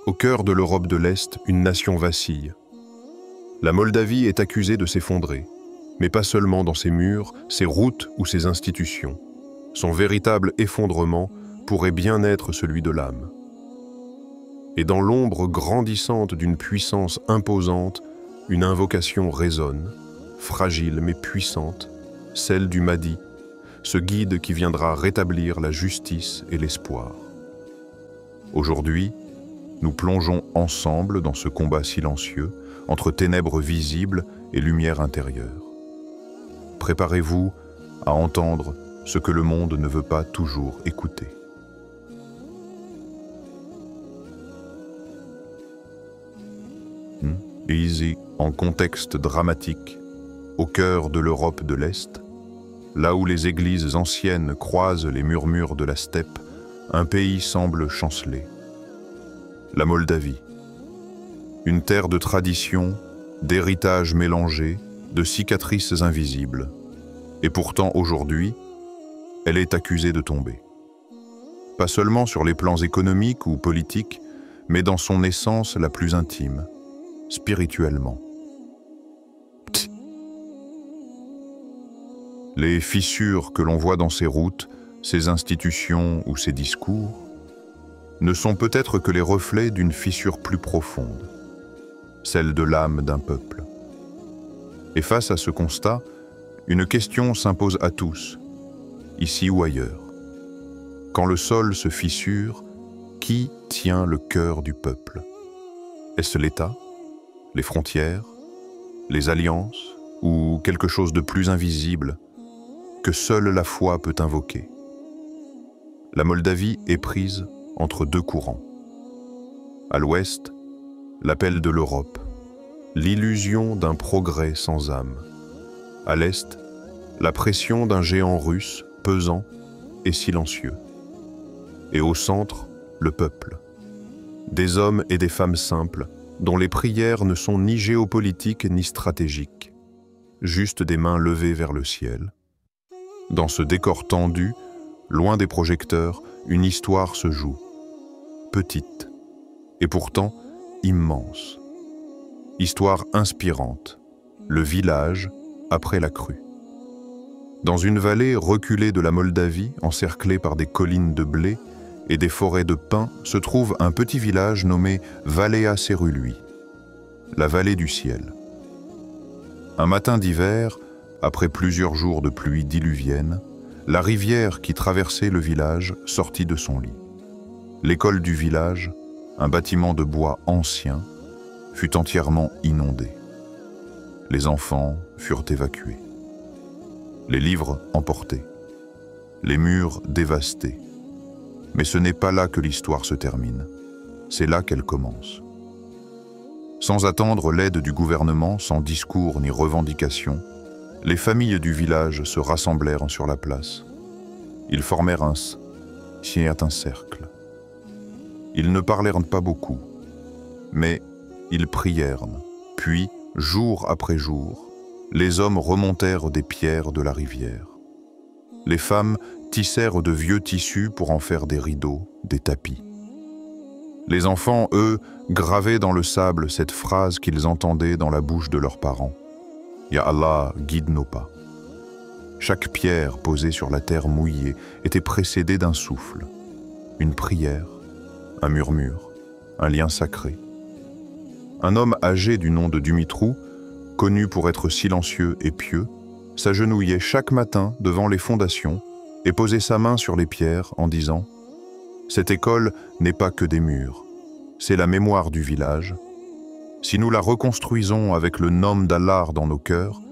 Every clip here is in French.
Au cœur de l'Europe de l'Est, une nation vacille. La Moldavie est accusée de s'effondrer, mais pas seulement dans ses murs, ses routes ou ses institutions. Son véritable effondrement pourrait bien être celui de l'âme. Et dans l'ombre grandissante d'une puissance imposante, une invocation résonne, fragile mais puissante, celle du Mahdi, ce guide qui viendra rétablir la justice et l'espoir. Aujourd'hui, nous plongeons ensemble dans ce combat silencieux entre ténèbres visibles et lumière intérieure. Préparez-vous à entendre ce que le monde ne veut pas toujours écouter. Ici, en contexte dramatique, au cœur de l'Europe de l'Est, là où les églises anciennes croisent les murmures de la steppe, un pays semble chanceler. La Moldavie. Une terre de tradition, d'héritages mélangés, de cicatrices invisibles. Et pourtant, aujourd'hui, elle est accusée de tomber. Pas seulement sur les plans économiques ou politiques, mais dans son essence la plus intime, spirituellement. Les fissures que l'on voit dans ses routes, ses institutions ou ses discours, ne sont peut-être que les reflets d'une fissure plus profonde, celle de l'âme d'un peuple. Et face à ce constat, une question s'impose à tous, ici ou ailleurs. Quand le sol se fissure, qui tient le cœur du peuple? Est-ce l'État, les frontières, les alliances ou quelque chose de plus invisible que seule la foi peut invoquer? La Moldavie est prise entre deux courants. À l'ouest, l'appel de l'Europe, l'illusion d'un progrès sans âme. À l'est, la pression d'un géant russe pesant et silencieux. Et au centre, le peuple. Des hommes et des femmes simples, dont les prières ne sont ni géopolitiques ni stratégiques, juste des mains levées vers le ciel. Dans ce décor tendu, loin des projecteurs, une histoire se joue. Petite, et pourtant immense. Histoire inspirante, le village après la crue. Dans une vallée reculée de la Moldavie, encerclée par des collines de blé et des forêts de pins, se trouve un petit village nommé Valea Cerului, la vallée du ciel. Un matin d'hiver, après plusieurs jours de pluie diluvienne, la rivière qui traversait le village sortit de son lit. L'école du village, un bâtiment de bois ancien, fut entièrement inondée. Les enfants furent évacués. Les livres emportés. Les murs dévastés. Mais ce n'est pas là que l'histoire se termine. C'est là qu'elle commence. Sans attendre l'aide du gouvernement, sans discours ni revendication, les familles du village se rassemblèrent sur la place. Ils formèrent un cercle. Ils ne parlèrent pas beaucoup, mais ils prièrent. Puis, jour après jour, les hommes remontèrent des pierres de la rivière. Les femmes tissèrent de vieux tissus pour en faire des rideaux, des tapis. Les enfants, eux, gravaient dans le sable cette phrase qu'ils entendaient dans la bouche de leurs parents. « Ya Allah, guide nos pas ». Chaque pierre posée sur la terre mouillée était précédée d'un souffle, une prière, un murmure, un lien sacré. Un homme âgé du nom de Dumitru, connu pour être silencieux et pieux, s'agenouillait chaque matin devant les fondations et posait sa main sur les pierres en disant « Cette école n'est pas que des murs, c'est la mémoire du village. Si nous la reconstruisons avec le nom d'Allah dans nos cœurs,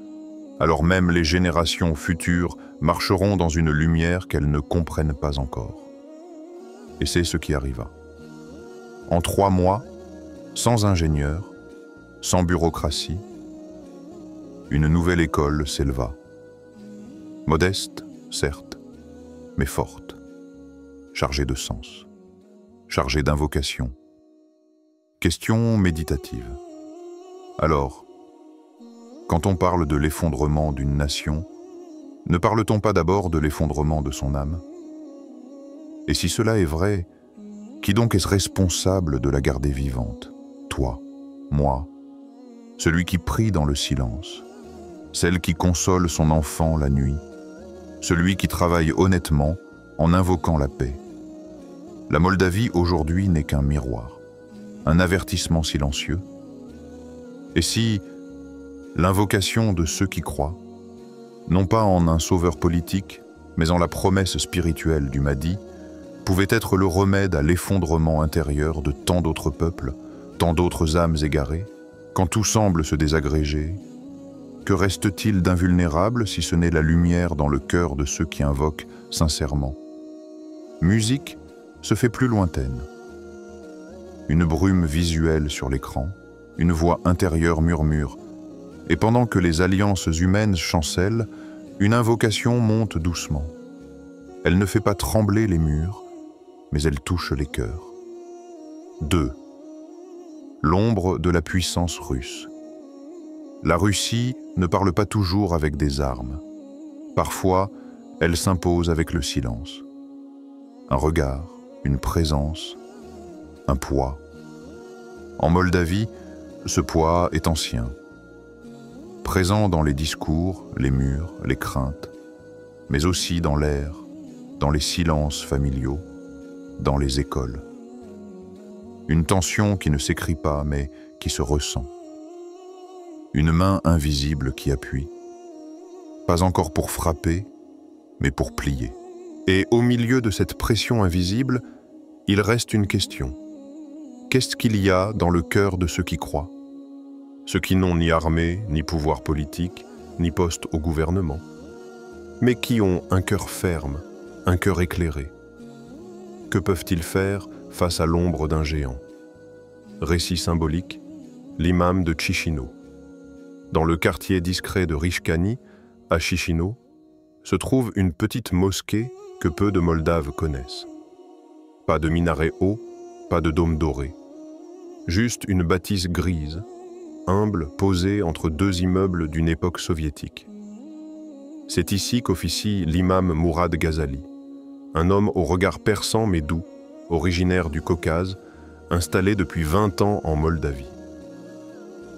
alors même les générations futures marcheront dans une lumière qu'elles ne comprennent pas encore. » Et c'est ce qui arriva. En 3 mois, sans ingénieur, sans bureaucratie, une nouvelle école s'éleva. Modeste, certes, mais forte, chargée de sens, chargée d'invocation. Question méditative. Alors, quand on parle de l'effondrement d'une nation, ne parle-t-on pas d'abord de l'effondrement de son âme? Et si cela est vrai, Qui donc est responsable de la garder vivante? Toi, moi, celui qui prie dans le silence, celle qui console son enfant la nuit, celui qui travaille honnêtement en invoquant la paix. La Moldavie aujourd'hui n'est qu'un miroir, un avertissement silencieux. Et si l'invocation de ceux qui croient, non pas en un sauveur politique, mais en la promesse spirituelle du Mahdi, pouvait être le remède à l'effondrement intérieur de tant d'autres peuples, tant d'autres âmes égarées, quand tout semble se désagréger, que reste-t-il d'invulnérable si ce n'est la lumière dans le cœur de ceux qui invoquent sincèrement? Musique se fait plus lointaine. Une brume visuelle sur l'écran, une voix intérieure murmure, et pendant que les alliances humaines chancellent, une invocation monte doucement. Elle ne fait pas trembler les murs, mais elle touche les cœurs. 2. L'ombre de la puissance russe. La Russie ne parle pas toujours avec des armes. Parfois, elle s'impose avec le silence. Un regard, une présence, un poids. En Moldavie, ce poids est ancien. Présent dans les discours, les murs, les craintes, mais aussi dans l'air, dans les silences familiaux, dans les écoles. Une tension qui ne s'écrit pas, mais qui se ressent. Une main invisible qui appuie, pas encore pour frapper, mais pour plier. Et au milieu de cette pression invisible, il reste une question. Qu'est-ce qu'il y a dans le cœur de ceux qui croient? Ceux qui n'ont ni armée, ni pouvoir politique, ni poste au gouvernement, mais qui ont un cœur ferme, un cœur éclairé. Que peuvent-ils faire face à l'ombre d'un géant? Récit symbolique, l'imam de Chisinau. Dans le quartier discret de Rishkani, à Chisinau, se trouve une petite mosquée que peu de Moldaves connaissent. Pas de minaret haut, pas de dôme doré. Juste une bâtisse grise, humble, posée entre deux immeubles d'une époque soviétique. C'est ici qu'officie l'imam Mourad Ghazali, un homme au regard perçant mais doux, originaire du Caucase, installé depuis 20 ans en Moldavie.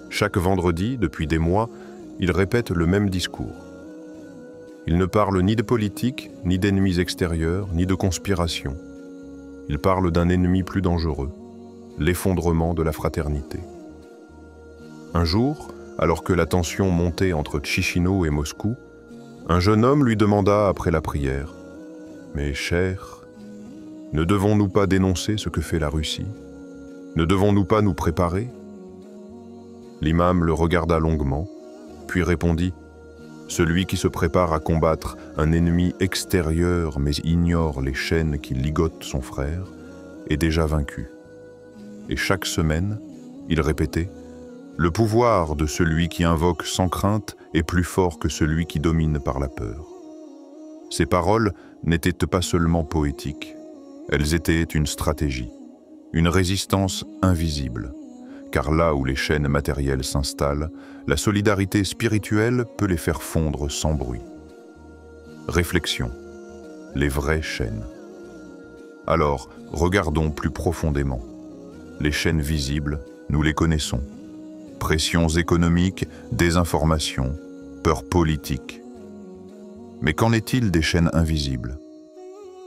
Chaque vendredi, depuis des mois, il répète le même discours. Il ne parle ni de politique, ni d'ennemis extérieurs, ni de conspiration. Il parle d'un ennemi plus dangereux, l'effondrement de la fraternité. Un jour, alors que la tension montait entre Chisinau et Moscou, un jeune homme lui demanda après la prière « Mais cher, ne devons-nous pas dénoncer ce que fait la Russie? Ne devons-nous pas nous préparer ?» L'imam le regarda longuement, puis répondit « Celui qui se prépare à combattre un ennemi extérieur mais ignore les chaînes qui ligotent son frère est déjà vaincu. » Et chaque semaine, il répétait « Le pouvoir de celui qui invoque sans crainte est plus fort que celui qui domine par la peur. » Ces paroles n'étaient pas seulement poétiques, elles étaient une stratégie, une résistance invisible. Car là où les chaînes matérielles s'installent, la solidarité spirituelle peut les faire fondre sans bruit. Réflexion. Les vraies chaînes. Alors, regardons plus profondément. Les chaînes visibles, nous les connaissons. Pressions économiques, désinformation, peur politique. Mais qu'en est-il des chaînes invisibles?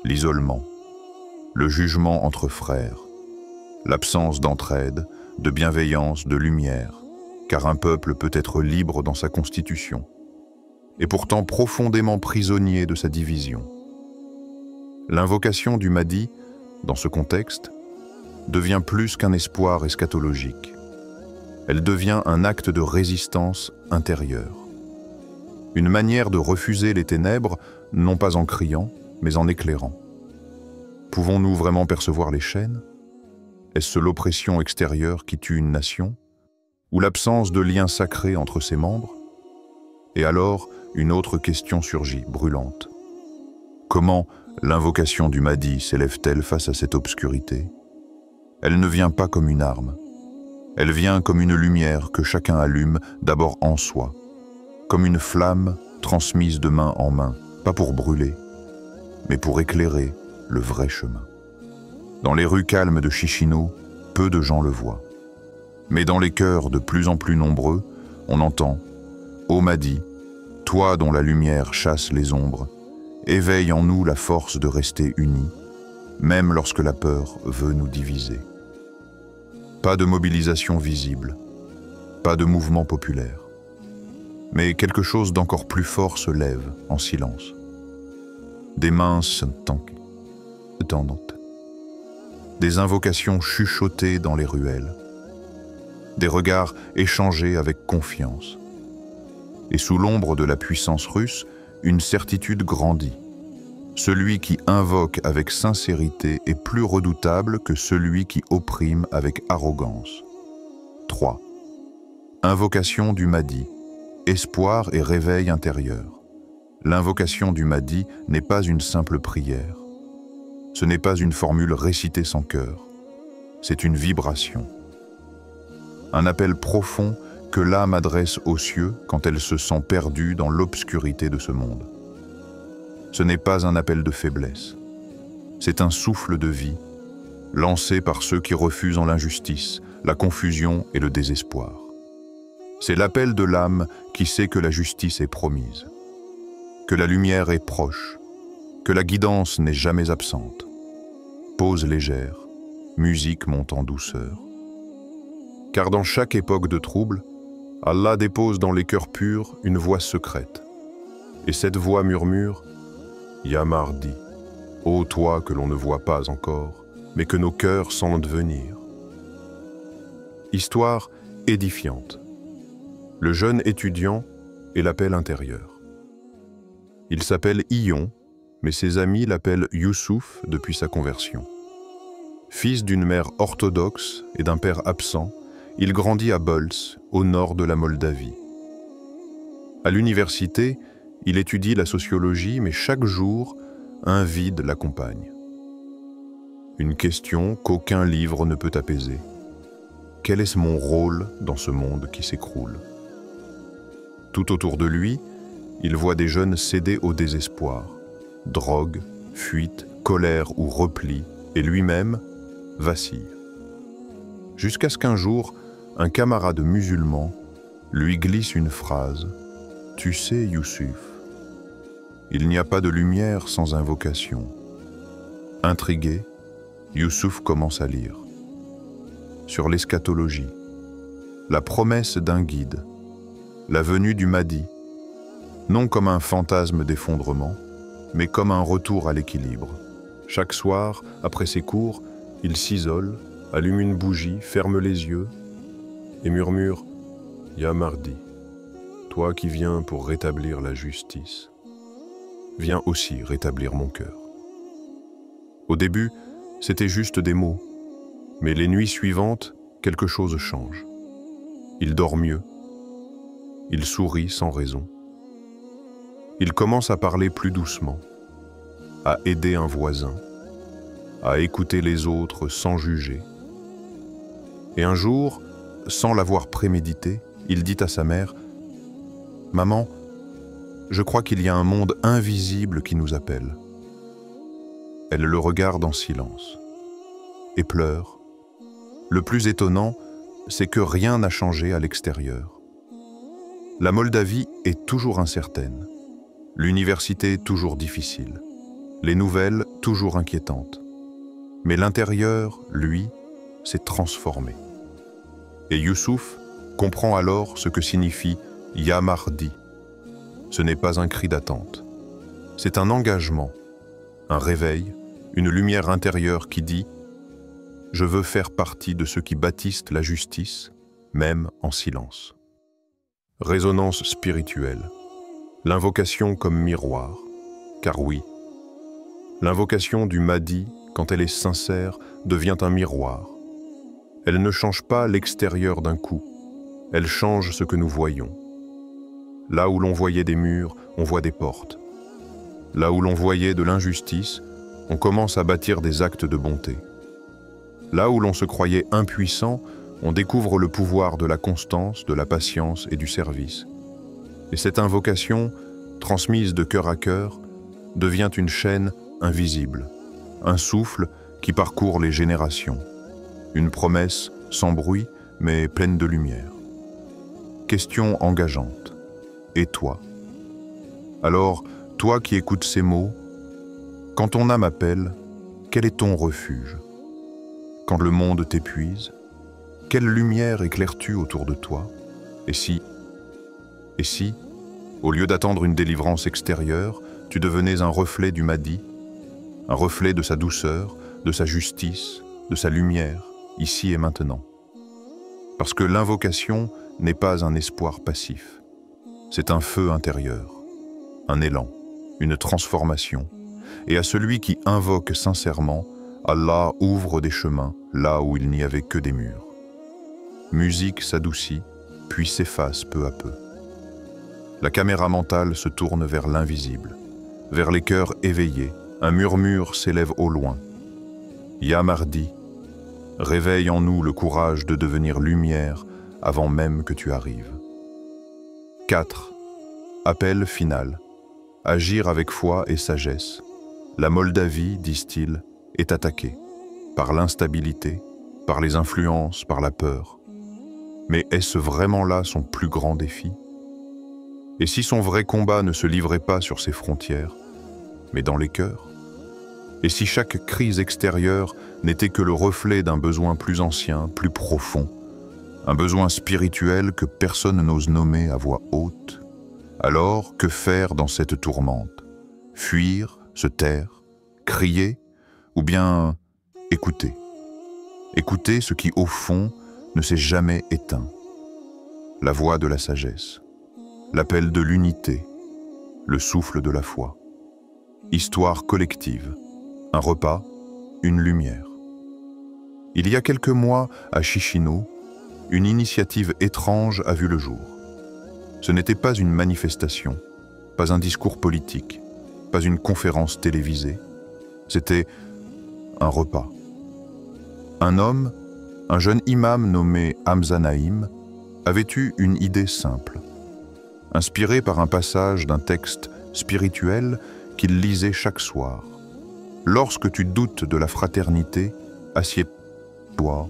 L'isolement, le jugement entre frères, l'absence d'entraide, de bienveillance, de lumière, car un peuple peut être libre dans sa constitution, et pourtant profondément prisonnier de sa division. L'invocation du Mahdi, dans ce contexte, devient plus qu'un espoir eschatologique. Elle devient un acte de résistance intérieure. Une manière de refuser les ténèbres, non pas en criant, mais en éclairant. Pouvons-nous vraiment percevoir les chaînes? Est-ce l'oppression extérieure qui tue une nation? Ou l'absence de lien sacré entre ses membres? Et alors, une autre question surgit, brûlante. Comment l'invocation du Mahdi s'élève-t-elle face à cette obscurité? Elle ne vient pas comme une arme. Elle vient comme une lumière que chacun allume d'abord en soi, comme une flamme transmise de main en main, pas pour brûler, mais pour éclairer le vrai chemin. Dans les rues calmes de Chisinau, peu de gens le voient. Mais dans les cœurs de plus en plus nombreux, on entend « Ô Mahdi, toi dont la lumière chasse les ombres, éveille en nous la force de rester unis, même lorsque la peur veut nous diviser. » Pas de mobilisation visible, pas de mouvement populaire. Mais quelque chose d'encore plus fort se lève en silence. Des mains tendantes, des invocations chuchotées dans les ruelles, des regards échangés avec confiance. Et sous l'ombre de la puissance russe, une certitude grandit. Celui qui invoque avec sincérité est plus redoutable que celui qui opprime avec arrogance. 3. Invocation du Mahdi, espoir et réveil intérieur. L'invocation du Mahdi n'est pas une simple prière. Ce n'est pas une formule récitée sans cœur. C'est une vibration. Un appel profond que l'âme adresse aux cieux quand elle se sent perdue dans l'obscurité de ce monde. Ce n'est pas un appel de faiblesse. C'est un souffle de vie, lancé par ceux qui refusent l'injustice, la confusion et le désespoir. C'est l'appel de l'âme qui sait que la justice est promise, que la lumière est proche, que la guidance n'est jamais absente. Pause légère, musique monte en douceur. Car dans chaque époque de trouble, Allah dépose dans les cœurs purs une voix secrète. Et cette voix murmure « Ya Mahdi, ô toi que l'on ne voit pas encore, mais que nos cœurs sentent venir. » Histoire édifiante. Le jeune étudiant et l'appel intérieur. Il s'appelle Ion, mais ses amis l'appellent Youssouf depuis sa conversion. Fils d'une mère orthodoxe et d'un père absent, il grandit à Bolz, au nord de la Moldavie. À l'université, il étudie la sociologie, mais chaque jour, un vide l'accompagne. Une question qu'aucun livre ne peut apaiser. Quel est mon rôle dans ce monde qui s'écroule? Tout autour de lui, il voit des jeunes céder au désespoir. Drogue, fuite, colère ou repli, et lui-même vacille. Jusqu'à ce qu'un jour, un camarade musulman lui glisse une phrase « Tu sais, Youssouf, il n'y a pas de lumière sans invocation. » Intrigué, Youssouf commence à lire. Sur l'eschatologie, la promesse d'un guide, la venue du Mahdi, non comme un fantasme d'effondrement, mais comme un retour à l'équilibre. Chaque soir, après ses cours, il s'isole, allume une bougie, ferme les yeux et murmure « Ya Mahdi, toi qui viens pour rétablir la justice, viens aussi rétablir mon cœur. » Au début, c'était juste des mots, mais les nuits suivantes, quelque chose change. Il dort mieux, il sourit sans raison. Il commence à parler plus doucement, à aider un voisin, à écouter les autres sans juger. Et un jour, sans l'avoir prémédité, il dit à sa mère « Maman, je crois qu'il y a un monde invisible qui nous appelle. » Elle le regarde en silence et pleure. Le plus étonnant, c'est que rien n'a changé à l'extérieur. La Moldavie est toujours incertaine, l'université toujours difficile, les nouvelles toujours inquiétantes. Mais l'intérieur, lui, s'est transformé. Et Youssouf comprend alors ce que signifie « Ya Mahdi ». Ce n'est pas un cri d'attente. C'est un engagement, un réveil, une lumière intérieure qui dit « Je veux faire partie de ceux qui bâtissent la justice, même en silence ». Résonance spirituelle. L'invocation comme miroir, car oui, l'invocation du Mahdi, quand elle est sincère, devient un miroir. Elle ne change pas l'extérieur d'un coup, elle change ce que nous voyons. Là où l'on voyait des murs, on voit des portes. Là où l'on voyait de l'injustice, on commence à bâtir des actes de bonté. Là où l'on se croyait impuissant, on découvre le pouvoir de la constance, de la patience et du service. Et cette invocation, transmise de cœur à cœur, devient une chaîne invisible, un souffle qui parcourt les générations. Une promesse sans bruit, mais pleine de lumière. Question engageante. Et toi? Alors, toi qui écoutes ces mots, quand ton âme appelle, quel est ton refuge? Quand le monde t'épuise, quelle lumière éclaires-tu autour de toi? Et si, au lieu d'attendre une délivrance extérieure, tu devenais un reflet du Mahdi, un reflet de sa douceur, de sa justice, de sa lumière, ici et maintenant? Parce que l'invocation n'est pas un espoir passif, c'est un feu intérieur, un élan, une transformation. Et à celui qui invoque sincèrement, Allah ouvre des chemins là où il n'y avait que des murs. Musique s'adoucit, puis s'efface peu à peu. La caméra mentale se tourne vers l'invisible, vers les cœurs éveillés. Un murmure s'élève au loin. Ya Mahdi, réveille en nous le courage de devenir lumière avant même que tu arrives. 4. Appel final. Agir avec foi et sagesse. La Moldavie, disent-ils, est attaquée par l'instabilité, par les influences, par la peur. Mais est-ce vraiment là son plus grand défi? Et si son vrai combat ne se livrait pas sur ses frontières, mais dans les cœurs? Et si chaque crise extérieure n'était que le reflet d'un besoin plus ancien, plus profond, un besoin spirituel que personne n'ose nommer à voix haute? Alors, que faire dans cette tourmente? Fuir, se taire, crier, ou bien écouter? Écouter ce qui, au fond, ne s'est jamais éteint. La voix de la sagesse, l'appel de l'unité, le souffle de la foi. Histoire collective, un repas, une lumière. Il y a quelques mois, à Chisinau, une initiative étrange a vu le jour. Ce n'était pas une manifestation, pas un discours politique, pas une conférence télévisée. C'était un repas. Un homme, un jeune imam nommé Hamza Naïm, avait eu une idée simple. Inspiré par un passage d'un texte spirituel qu'il lisait chaque soir. Lorsque tu doutes de la fraternité, assieds-toi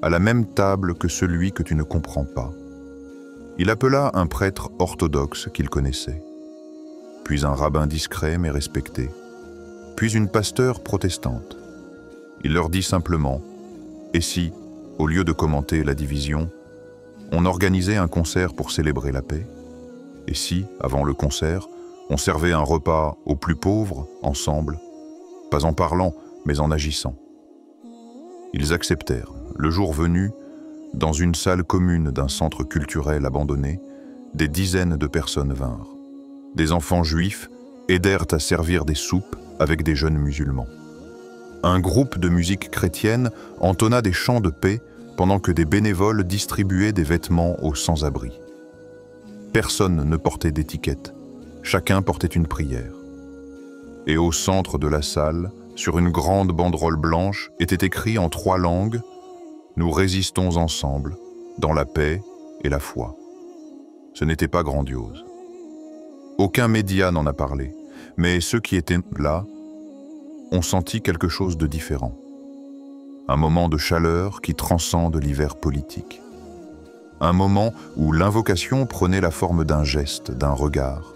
à la même table que celui que tu ne comprends pas. Il appela un prêtre orthodoxe qu'il connaissait, puis un rabbin discret mais respecté, puis une pasteur protestante. Il leur dit simplement, et si, au lieu de commenter la division, on organisait un concert pour célébrer la paix? Et si, avant le concert, on servait un repas aux plus pauvres, ensemble, pas en parlant, mais en agissant? Ils acceptèrent. Le jour venu, dans une salle commune d'un centre culturel abandonné, des dizaines de personnes vinrent. Des enfants juifs aidèrent à servir des soupes avec des jeunes musulmans. Un groupe de musique chrétienne entonna des chants de paix pendant que des bénévoles distribuaient des vêtements aux sans-abri. Personne ne portait d'étiquette, chacun portait une prière. Et au centre de la salle, sur une grande banderole blanche, était écrit en 3 langues « Nous résistons ensemble, dans la paix et la foi ». Ce n'était pas grandiose. Aucun média n'en a parlé, mais ceux qui étaient là ont senti quelque chose de différent. Un moment de chaleur qui transcende l'hiver politique. Un moment où l'invocation prenait la forme d'un geste, d'un regard,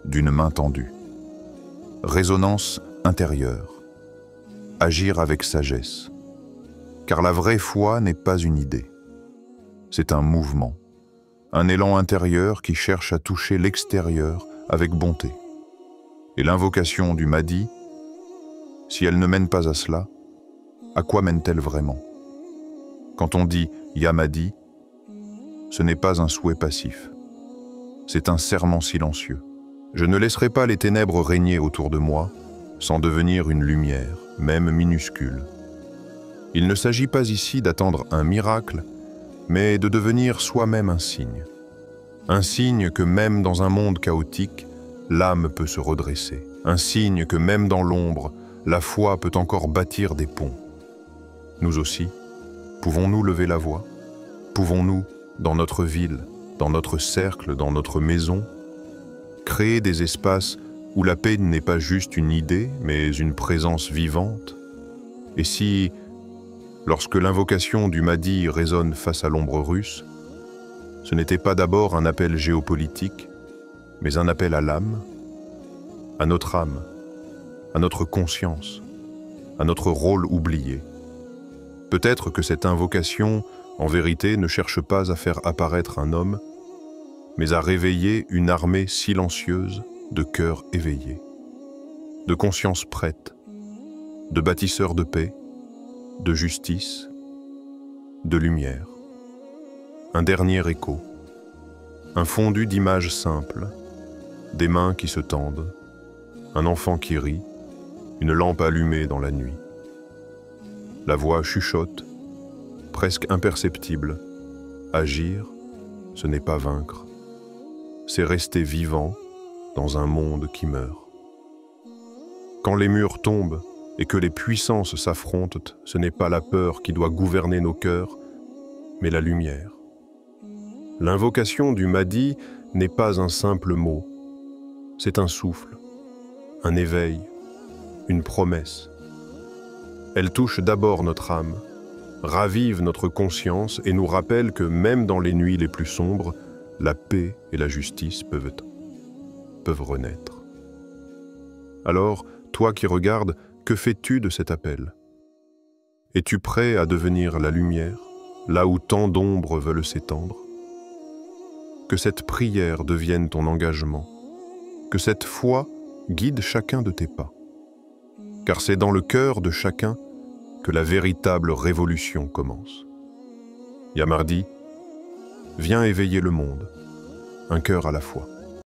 d'une main tendue. Résonance intérieure. Agir avec sagesse. Car la vraie foi n'est pas une idée. C'est un mouvement, un élan intérieur qui cherche à toucher l'extérieur avec bonté. Et l'invocation du Mahdi, si elle ne mène pas à cela, à quoi mène-t-elle vraiment? Quand on dit « Ya Mahdi », ce n'est pas un souhait passif. C'est un serment silencieux. Je ne laisserai pas les ténèbres régner autour de moi sans devenir une lumière, même minuscule. Il ne s'agit pas ici d'attendre un miracle, mais de devenir soi-même un signe. Un signe que même dans un monde chaotique, l'âme peut se redresser. Un signe que même dans l'ombre, la foi peut encore bâtir des ponts. Nous aussi, pouvons-nous lever la voix? Pouvons-nous, dans notre ville, dans notre cercle, dans notre maison, créer des espaces où la paix n'est pas juste une idée, mais une présence vivante? Et si, lorsque l'invocation du Mahdi résonne face à l'ombre russe, ce n'était pas d'abord un appel géopolitique, mais un appel à l'âme, à notre âme, à notre conscience, à notre rôle oublié. Peut-être que cette invocation, en vérité, ne cherche pas à faire apparaître un homme, mais à réveiller une armée silencieuse de cœurs éveillés, de consciences prêtes, de bâtisseurs de paix, de justice, de lumière. Un dernier écho, un fondu d'images simples, des mains qui se tendent, un enfant qui rit, une lampe allumée dans la nuit. La voix chuchote, presque imperceptible. Agir, ce n'est pas vaincre. C'est rester vivant dans un monde qui meurt. Quand les murs tombent et que les puissances s'affrontent, ce n'est pas la peur qui doit gouverner nos cœurs, mais la lumière. L'invocation du Mahdi n'est pas un simple mot. C'est un souffle, un éveil, une promesse. Elle touche d'abord notre âme, ravive notre conscience et nous rappelle que même dans les nuits les plus sombres, la paix et la justice peuvent renaître. Alors, toi qui regardes, que fais-tu de cet appel? Es-tu prêt à devenir la lumière, là où tant d'ombres veulent s'étendre? Que cette prière devienne ton engagement, que cette foi guide chacun de tes pas. Car c'est dans le cœur de chacun que la véritable révolution commence. Ya Mahdi, viens éveiller le monde, un cœur à la fois.